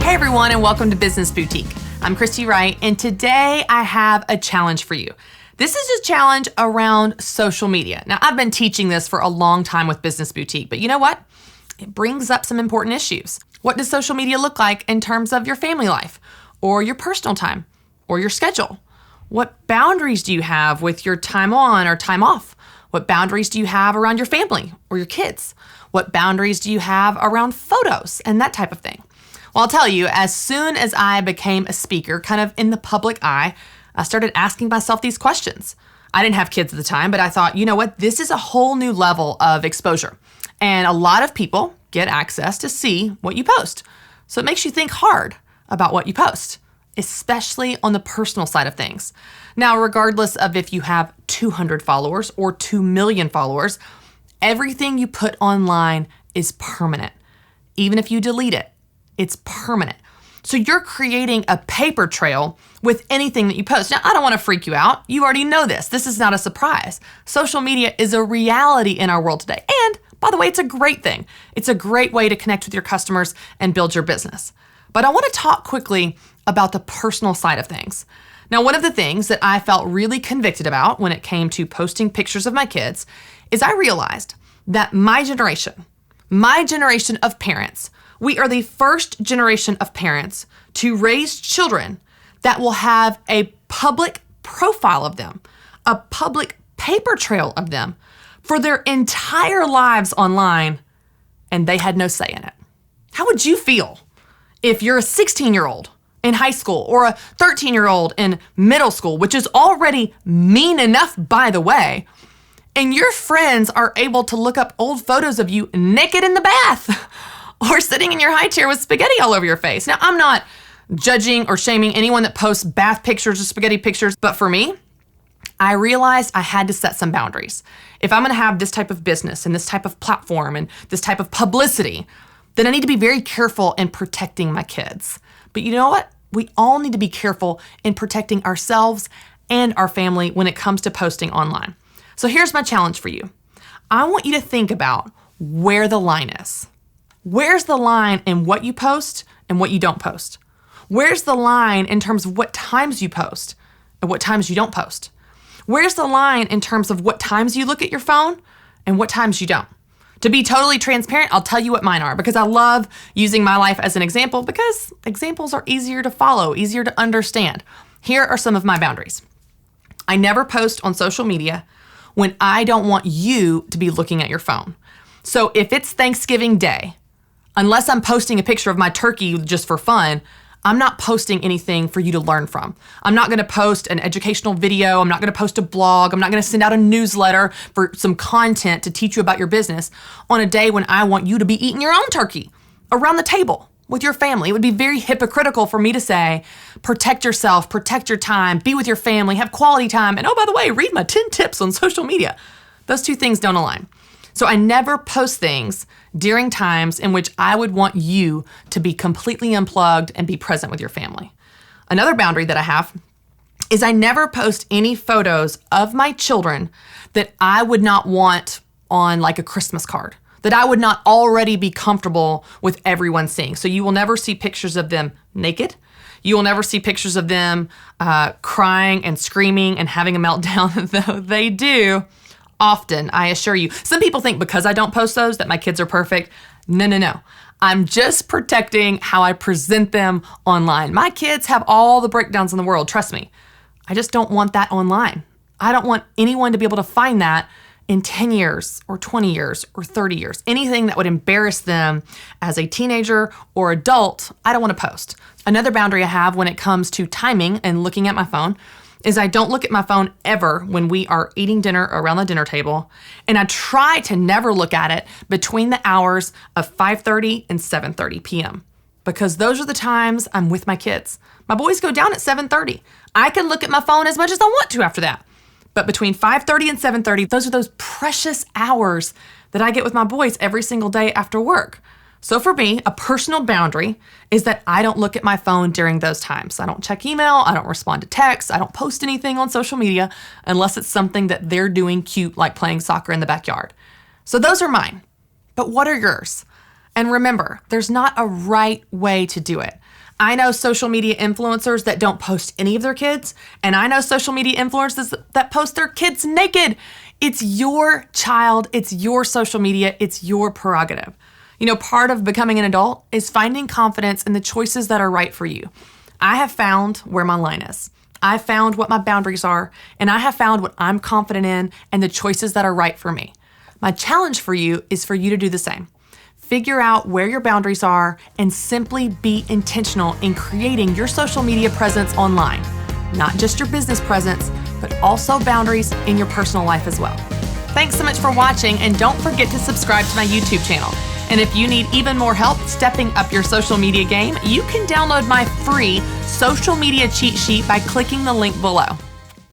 Hey everyone, and welcome to Business Boutique. I'm Christy Wright, and today I have a challenge for you. This is a challenge around social media. Now, I've been teaching this for a long time with Business Boutique, but you know what? It brings up some important issues. What does social media look like in terms of your family life, or your personal time, or your schedule? What boundaries do you have with your time on or time off? What boundaries do you have around your family or your kids? What boundaries do you have around photos and that type of thing? Well, I'll tell you, as soon as I became a speaker, kind of in the public eye, I started asking myself these questions. I didn't have kids at the time, but I thought, you know what? This is a whole new level of exposure. And a lot of people get access to see what you post. So it makes you think hard about what you post, especially on the personal side of things. Now, regardless of if you have 200 followers or 2 million followers, everything you put online is permanent. Even if you delete it, it's permanent. So you're creating a paper trail with anything that you post. Now, I don't want to freak you out. You already know this. This is not a surprise. Social media is a reality in our world today. And by the way, it's a great thing. It's a great way to connect with your customers and build your business. But I want to talk quickly about the personal side of things. Now, one of the things that I felt really convicted about when it came to posting pictures of my kids is I realized that my generation of parents, we are the first generation of parents to raise children that will have a public profile of them, a public paper trail of them for their entire lives online, and they had no say in it. How would you feel if you're a 16-year-old in high school or a 13-year-old in middle school, which is already mean enough, by the way, and your friends are able to look up old photos of you naked in the bath or sitting in your high chair with spaghetti all over your face? Now, I'm not judging or shaming anyone that posts bath pictures or spaghetti pictures, but for me, I realized I had to set some boundaries. If I'm gonna have this type of business and this type of platform and this type of publicity, then I need to be very careful in protecting my kids. But you know what? We all need to be careful in protecting ourselves and our family when it comes to posting online. So here's my challenge for you. I want you to think about where the line is. Where's the line in what you post and what you don't post? Where's the line in terms of what times you post and what times you don't post? Where's the line in terms of what times you look at your phone and what times you don't? To be totally transparent, I'll tell you what mine are, because I love using my life as an example, because examples are easier to follow, easier to understand. Here are some of my boundaries. I never post on social media when I don't want you to be looking at your phone. So if it's Thanksgiving Day, unless I'm posting a picture of my turkey just for fun, I'm not posting anything for you to learn from. I'm not gonna post an educational video. I'm not gonna post a blog. I'm not gonna send out a newsletter for some content to teach you about your business on a day when I want you to be eating your own turkey around the table with your family. It would be very hypocritical for me to say, protect yourself, protect your time, be with your family, have quality time, and oh, by the way, read my 10 tips on social media. Those two things don't align. So I never post things during times in which I would want you to be completely unplugged and be present with your family. Another boundary that I have is I never post any photos of my children that I would not want on like a Christmas card, that I would not already be comfortable with everyone seeing. So you will never see pictures of them naked. You will never see pictures of them crying and screaming and having a meltdown, though they do often, I assure you. Some people think because I don't post those that my kids are perfect. No. I'm just protecting how I present them online. My kids have all the breakdowns in the world, trust me. I just don't want that online. I don't want anyone to be able to find that in 10 years or 20 years or 30 years. Anything that would embarrass them as a teenager or adult, I don't want to post. Another boundary I have when it comes to timing and looking at my phone is I don't look at my phone ever when we are eating dinner around the dinner table, and I try to never look at it between the hours of 5:30 and 7:30 p.m. because those are the times I'm with my kids. My boys go down at 7:30. I can look at my phone as much as I want to after that. But between 5:30 and 7:30, those are those precious hours that I get with my boys every single day after work. So for me, a personal boundary is that I don't look at my phone during those times. I don't check email, I don't respond to texts, I don't post anything on social media unless it's something that they're doing cute, like playing soccer in the backyard. So those are mine. But what are yours? And remember, there's not a right way to do it. I know social media influencers that don't post any of their kids, and I know social media influencers that post their kids naked. It's your child, it's your social media, it's your prerogative. You know, part of becoming an adult is finding confidence in the choices that are right for you. I have found where my line is. I found what my boundaries are, and I have found what I'm confident in and the choices that are right for me. My challenge for you is for you to do the same. Figure out where your boundaries are and simply be intentional in creating your social media presence online. Not just your business presence, but also boundaries in your personal life as well. Thanks so much for watching, and don't forget to subscribe to my YouTube channel. And if you need even more help stepping up your social media game, you can download my free social media cheat sheet by clicking the link below.